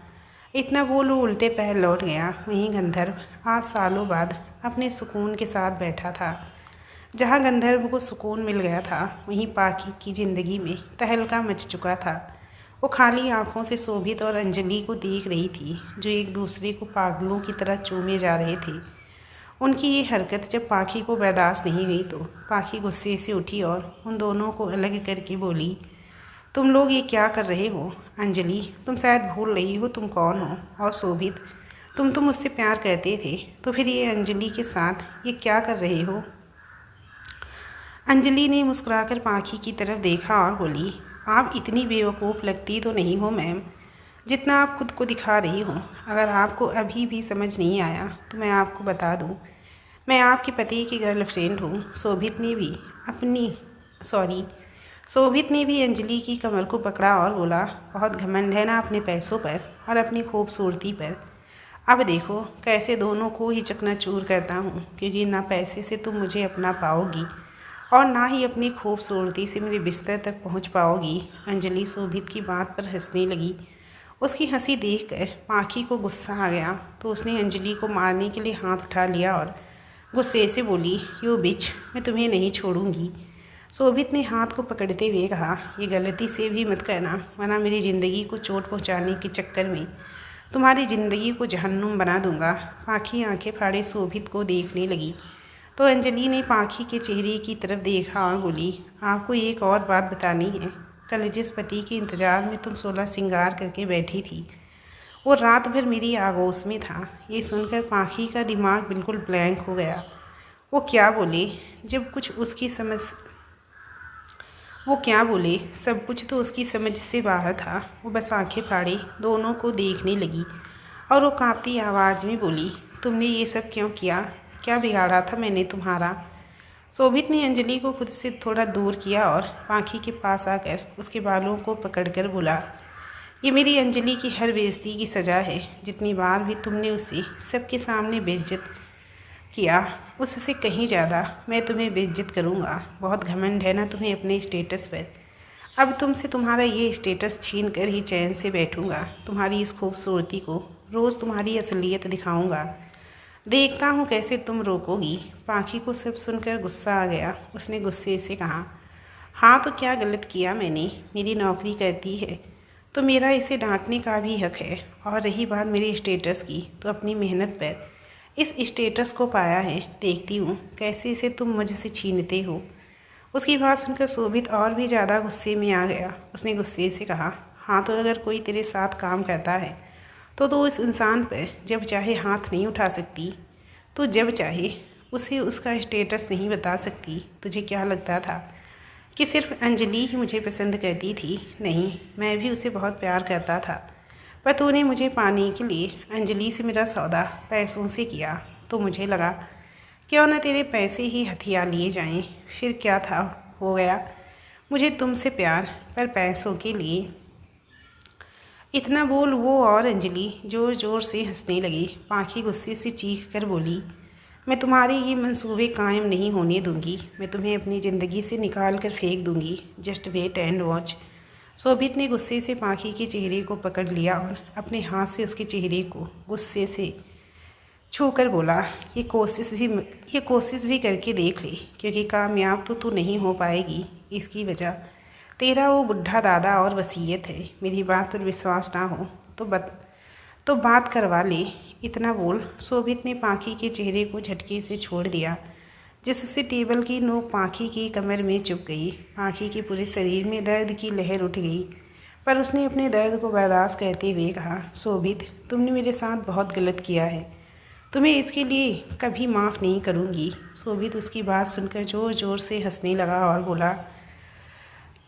[SPEAKER 1] इतना बोल वो उल्टे पैर लौट गया। वहीं गंधर्व आज सालों बाद अपने सुकून के साथ बैठा था। जहाँ गंधर्व को सुकून मिल गया था, वहीं पाखी की ज़िंदगी में तहलका मच चुका था। वो खाली आंखों से शोभित और अंजलि को देख रही थी, जो एक दूसरे को पागलों की तरह चूमे जा रहे थे। उनकी ये हरकत जब पाखी को बर्दाश्त नहीं हुई तो पाखी गुस्से से उठी और उन दोनों को अलग करके बोली, तुम लोग ये क्या कर रहे हो? अंजलि, तुम शायद भूल रही हो तुम कौन हो, और शोभित, तुम मुझसे प्यार करते थे, तो फिर ये अंजलि के साथ ये क्या कर रहे हो? अंजलि ने मुस्कुराकर पाखी की तरफ देखा और बोली, आप इतनी बेवकूफ़ लगती तो नहीं हो मैम, जितना आप खुद को दिखा रही हो। अगर आपको अभी भी समझ नहीं आया तो मैं आपको बता दूं, मैं आपके पति की गर्लफ्रेंड हूँ। शोभित ने भी अंजलि की कमर को पकड़ा और बोला, बहुत घमंड है ना अपने पैसों पर और अपनी खूबसूरती पर। अब देखो कैसे दोनों को ही चकनाचूर करता हूँ, क्योंकि ना पैसे से तुम मुझे अपना पाओगी और ना ही अपनी खूबसूरती से मेरे बिस्तर तक पहुँच पाओगी। अंजलि शोभित की बात पर हंसने लगी। उसकी हंसी देखकर पाखी को गुस्सा आ गया, तो उसने अंजलि को मारने के लिए हाथ उठा लिया और गुस्से से बोली, यू बिच, मैं तुम्हें नहीं छोड़ूंगी। शोभित ने हाथ को पकड़ते हुए कहा, ये गलती से भी मत करना, वरना मेरी ज़िंदगी को चोट पहुंचाने के चक्कर में तुम्हारी ज़िंदगी को जहन्नुम बना दूंगा। पाखी आंखें फाड़े शोभित को देखने लगी, तो अंजलि ने पाखी के चेहरे की तरफ देखा और बोली, आपको एक और बात बतानी है। कल जिस पति के इंतज़ार में तुम 16 श्रृंगार करके बैठी थी, वो रात भर मेरी आगोश में था। ये सुनकर पाखी का दिमाग बिल्कुल ब्लैंक हो गया। वो क्या बोले, सब कुछ तो उसकी समझ से बाहर था। वो बस आंखें फाड़े दोनों को देखने लगी और वो कांपती आवाज़ में बोली, तुमने ये सब क्यों किया? क्या बिगाड़ा था मैंने तुम्हारा? शोभित ने अंजलि को खुद से थोड़ा दूर किया और पाखी के पास आकर उसके बालों को पकड़कर बोला, ये मेरी अंजलि की हर बेइज्जती की सज़ा है। जितनी बार भी तुमने उसे सबके सामने बेइज्जत किया, उससे कहीं ज़्यादा मैं तुम्हें बेइज्जत करूँगा। बहुत घमंड है ना तुम्हें अपने स्टेटस पर। अब तुमसे तुम्हारा ये स्टेटस छीन कर ही चैन से बैठूँगा। तुम्हारी इस खूबसूरती को रोज़ तुम्हारी असलियत दिखाऊँगा। देखता हूँ कैसे तुम रोकोगी। पाखी को सब सुनकर गुस्सा आ गया। उसने गुस्से से कहा, हाँ तो क्या गलत किया मैंने? मेरी नौकरी करती है तो मेरा इसे डांटने का भी हक है। और रही बात मेरे स्टेटस की, तो अपनी मेहनत पर इस स्टेटस को पाया है। देखती हूँ कैसे इसे तुम मुझसे छीनते हो। उसकी बात सुनकर शोभित और भी ज़्यादा गुस्से में आ गया। उसने गुस्से से कहा, हाँ तो अगर कोई तेरे साथ काम करता है तो इस इंसान पर जब चाहे हाथ नहीं उठा सकती? तो जब चाहे उसे उसका स्टेटस नहीं बता सकती? तुझे क्या लगता था कि सिर्फ अंजलि ही मुझे पसंद करती थी? नहीं, मैं भी उसे बहुत प्यार करता था, पर तूने मुझे पाने के लिए अंजलि से मेरा सौदा पैसों से किया, तो मुझे लगा क्यों न तेरे पैसे ही हथियार लिए जाएं। फिर क्या था, हो गया मुझे तुमसे प्यार, पर पैसों के लिए। इतना बोल वो और अंजलि ज़ोर ज़ोर से हंसने लगी। पाखी गुस्से से चीख कर बोली, मैं तुम्हारे ये मंसूबे कायम नहीं होने दूंगी। मैं तुम्हें अपनी ज़िंदगी से निकाल कर फेंक दूंगी। Just wait and watch. Shobhit ने गुस्से से पाखी के चेहरे को पकड़ लिया और अपने हाथ से उसके चेहरे को गुस्से से छूकर बोला, ये कोशिश भी करके देख ले, क्योंकि कामयाब तो तू नहीं हो पाएगी। इसकी वजह तेरा वो बुढ़ा दादा और वसीयत है। मेरी बात पर विश्वास ना हो तो बात करवा ले। इतना बोल शोभित ने पाखी के चेहरे को झटके से छोड़ दिया, जिससे टेबल की नोक पाखी की कमर में चुभ गई। पाखी के पूरे शरीर में दर्द की लहर उठ गई, पर उसने अपने दर्द को बर्दाश्त करते हुए कहा, शोभित, तुमने मेरे साथ बहुत गलत किया है। तुम्हें इसके लिए कभी माफ़ नहीं करूँगी। शोभित उसकी बात सुनकर ज़ोर ज़ोर से हंसने लगा और बोला,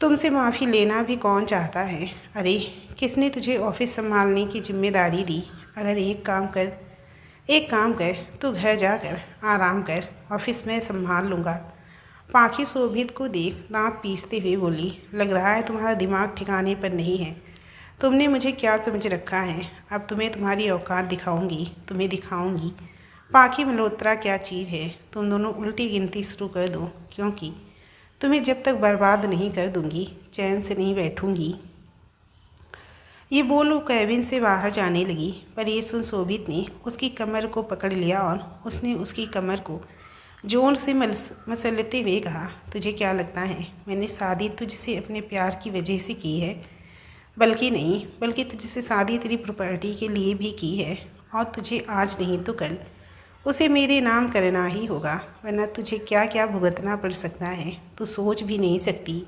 [SPEAKER 1] तुमसे माफ़ी लेना भी कौन चाहता है? अरे किसने तुझे ऑफिस संभालने की जिम्मेदारी दी? अगर एक काम कर, तू घर जाकर आराम कर, ऑफिस में संभाल लूँगा। पाखी शोभित को देख दांत पीसते हुए बोली, लग रहा है तुम्हारा दिमाग ठिकाने पर नहीं है। तुमने मुझे क्या समझ रखा है? अब तुम्हें तुम्हारी औकात दिखाऊंगी। पाखी मल्होत्रा क्या चीज़ है। तुम दोनों उल्टी गिनती शुरू कर दो, क्योंकि तुम्हें जब तक बर्बाद नहीं कर दूंगी चैन से नहीं बैठूंगी। ये बोल वो कैबिन से बाहर जाने लगी, पर ये सुन शोभित ने उसकी कमर को पकड़ लिया और उसने उसकी कमर को जोर से मसलते हुए कहा, तुझे क्या लगता है मैंने शादी तुझसे अपने प्यार की वजह से की है? बल्कि तुझसे शादी तेरी प्रॉपर्टी के लिए भी की है, और तुझे आज नहीं तो कल उसे मेरे नाम करना ही होगा, वरना तुझे क्या क्या भुगतना पड़ सकता है तू सोच भी नहीं सकती।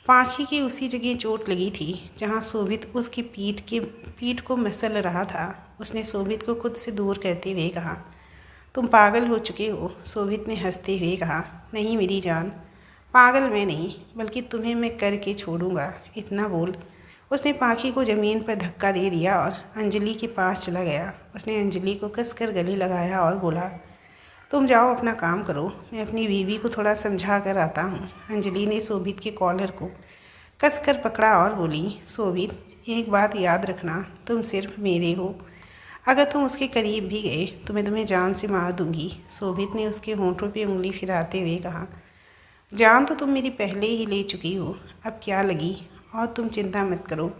[SPEAKER 1] पाखी की उसी जगह चोट लगी थी जहाँ शोभित उसकी पीठ को मसल रहा था। उसने शोभित को खुद से दूर करते हुए कहा, तुम पागल हो चुके हो। शोभित ने हंसते हुए कहा, नहीं मेरी जान, पागल मैं नहीं, बल्कि तुम्हें मैं करके छोड़ूंगा। इतना बोल उसने पाखी को ज़मीन पर धक्का दे दिया और अंजलि के पास चला गया। उसने अंजलि को कसकर गले लगाया और बोला, तुम जाओ अपना काम करो, मैं अपनी बीवी को थोड़ा समझा कर आता हूँ। अंजलि ने शोभित के कॉलर को कसकर पकड़ा और बोली, शोभित एक बात याद रखना, तुम सिर्फ मेरे हो। अगर तुम उसके करीब भी गए तो मैं तुम्हें जान से मार दूंगी। शोभित ने उसके होंठों पे उंगली फिराते हुए कहा, जान तो तुम मेरी पहले ही ले चुकी हो, अब क्या लगी, और तुम चिंता मत करो।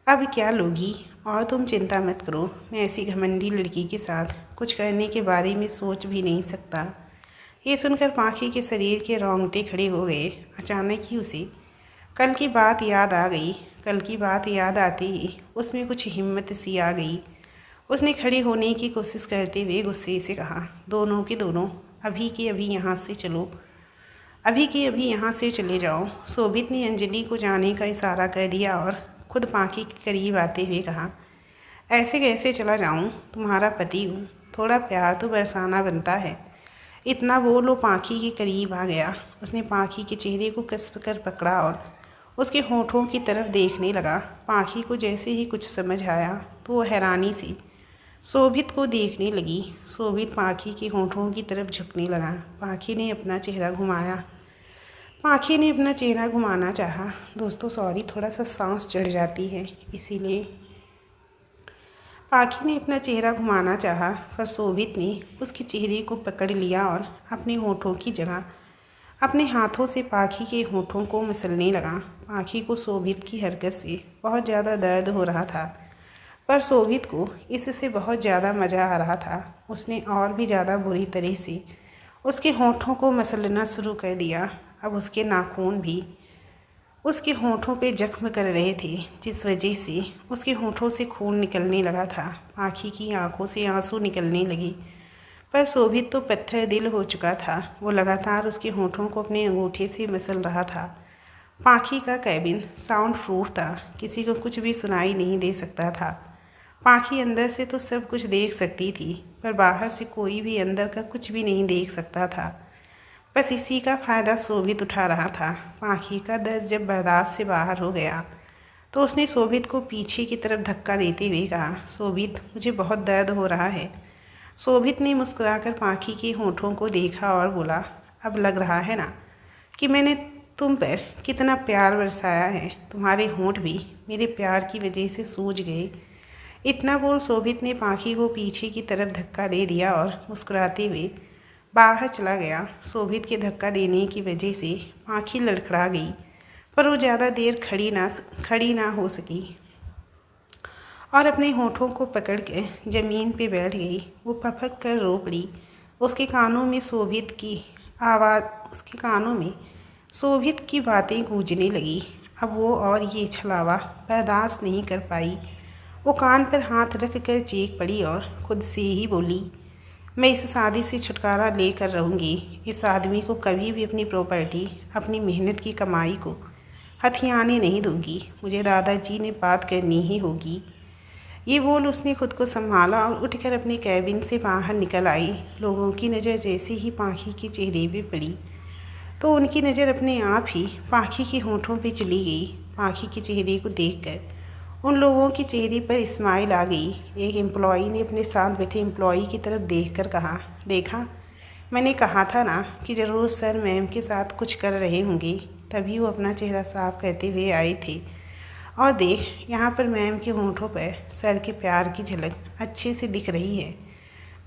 [SPEAKER 1] अब क्या लोगी और तुम चिंता मत करो, मैं ऐसी घमंडी लड़की के साथ कुछ करने के बारे में सोच भी नहीं सकता। ये सुनकर पाखी के शरीर के रोंगटे खड़े हो गए। अचानक ही उसे कल की बात याद आ गई। कल की बात याद आते ही उसमें कुछ हिम्मत सी आ गई। उसने खड़े होने की कोशिश करते हुए गुस्से से कहा, दोनों के दोनों अभी के अभी यहाँ से चलो, अभी के अभी यहाँ से चले जाओ। शोभित ने अंजलि को जाने का इशारा कर दिया और खुद पाखी के करीब आते हुए कहा, ऐसे कैसे चला जाऊँ, तुम्हारा पति हूँ, थोड़ा प्यार तो बरसाना बनता है। इतना बोल वो पाखी के करीब आ गया। उसने पाखी के चेहरे को कसक कर पकड़ा और उसके होठों की तरफ देखने लगा। पाखी को जैसे ही कुछ समझ आया तो वो हैरानी से शोभित को देखने लगी। शोभित पाखी के होठों की तरफ झुकने लगा। पाखी ने अपना चेहरा घुमाना चाहा। दोस्तों सॉरी, थोड़ा सा सांस चढ़ जाती है इसीलिए। पाखी ने अपना चेहरा घुमाना चाहा, पर शोभित ने उसके चेहरे को पकड़ लिया और अपने होठों की जगह अपने हाथों से पाखी के होठों को मसलने लगा। पाखी को शोभित की हरकत से बहुत ज़्यादा दर्द हो रहा था, पर शोभित को इससे बहुत ज़्यादा मज़ा आ रहा था। उसने और भी ज़्यादा बुरी तरह से उसके होठों को मसलना शुरू कर दिया। अब उसके नाखून भी उसके होठों पे जख्म कर रहे थे, जिस वजह से उसके होठों से खून निकलने लगा था। पाखी की आंखों से आंसू निकलने लगे, पर शोभित तो पत्थर दिल हो चुका था। वो लगातार उसके होठों को अपने अंगूठे से मसल रहा था। पाखी का कैबिन साउंड प्रूफ था, किसी को कुछ भी सुनाई नहीं दे सकता था। पाखी अंदर से तो सब कुछ देख सकती थी, पर बाहर से कोई भी अंदर का कुछ भी नहीं देख सकता था। बस इसी का फ़ायदा शोभित उठा रहा था। पाखी का दर्द जब बर्दाश्त से बाहर हो गया तो उसने शोभित को पीछे की तरफ धक्का देते हुए कहा, शोभित मुझे बहुत दर्द हो रहा है। शोभित ने मुस्कुराकर पाखी के होठों को देखा और बोला, अब लग रहा है ना कि मैंने तुम पर कितना प्यार बरसाया है। तुम्हारे होंठ भी मेरे प्यार की वजह से सूज गए। इतना बोल शोभित ने पाखी को पीछे की तरफ धक्का दे दिया और मुस्कुराते हुए बाहर चला गया। शोभित के धक्का देने की वजह से पाखी लड़खड़ा गई, पर वो ज़्यादा देर खड़ी ना हो सकी और अपने होठों को पकड़ के ज़मीन पे बैठ गई। वो पपक कर रो पड़ी। उसके कानों में शोभित की बातें गूंजने लगी। अब वो और ये छलावा बर्दाश्त नहीं कर पाई। वो कान पर हाथ रख कर चीख पड़ी और खुद से ही बोली, मैं इस शादी से छुटकारा लेकर रहूँगी। इस आदमी को कभी भी अपनी प्रॉपर्टी, अपनी मेहनत की कमाई को हथियाने नहीं दूँगी। मुझे दादाजी ने बात करनी ही होगी। ये बोल उसने खुद को संभाला और उठकर अपने कैबिन से बाहर निकल आई। लोगों की नज़र जैसे ही पाखी के चेहरे पे पड़ी तो उनकी नज़र अपने आप ही पाखी के होठों पे चली गई। पाखी के चेहरे को देखकर उन लोगों के चेहरे पर स्माइल आ गई। एक एम्प्लॉई ने अपने साथ बैठे एम्प्लॉई की तरफ देखकर कहा, देखा, मैंने कहा था ना कि ज़रूर सर मैम के साथ कुछ कर रहे होंगे। तभी वो अपना चेहरा साफ करते हुए आए थे और देख, यहाँ पर मैम के होंठों पर सर के प्यार की झलक अच्छे से दिख रही है।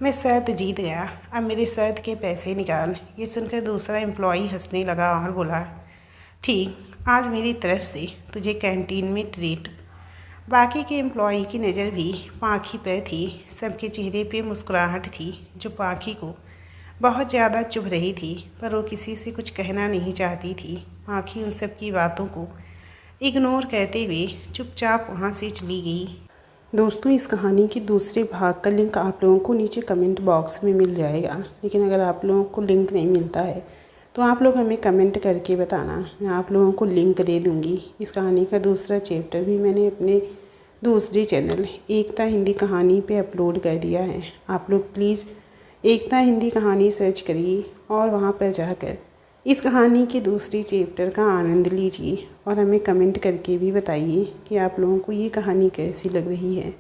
[SPEAKER 1] मैं शर्त जीत गया, अब मेरे शर्त के पैसे निकाल। ये सुनकर दूसरा एम्प्लॉई हंसने लगा और बोला, ठीक, आज मेरी तरफ से तुझे कैंटीन में ट्रीट। बाकी के एम्प्लॉई की नज़र भी पाखी पर थी। सबके चेहरे पे मुस्कुराहट थी जो पाखी को बहुत ज़्यादा चुभ रही थी, पर वो किसी से कुछ कहना नहीं चाहती थी। पाखी उन सब की बातों को इग्नोर करते हुए चुपचाप वहाँ से चली गई। दोस्तों, इस कहानी के दूसरे भाग का लिंक आप लोगों को नीचे कमेंट बॉक्स में मिल जाएगा, लेकिन अगर आप लोगों को लिंक नहीं मिलता है तो आप लोग हमें कमेंट करके बताना। मैं आप लोगों को लिंक दे दूँगी। इस कहानी का दूसरा चैप्टर भी मैंने अपने दूसरी चैनल एकता हिंदी कहानी पे अपलोड कर दिया है। आप लोग प्लीज़ एकता हिंदी कहानी सर्च करिए और वहाँ पर जाकर इस कहानी के दूसरी चैप्टर का आनंद लीजिए और हमें कमेंट करके भी बताइए कि आप लोगों को ये कहानी कैसी लग रही है।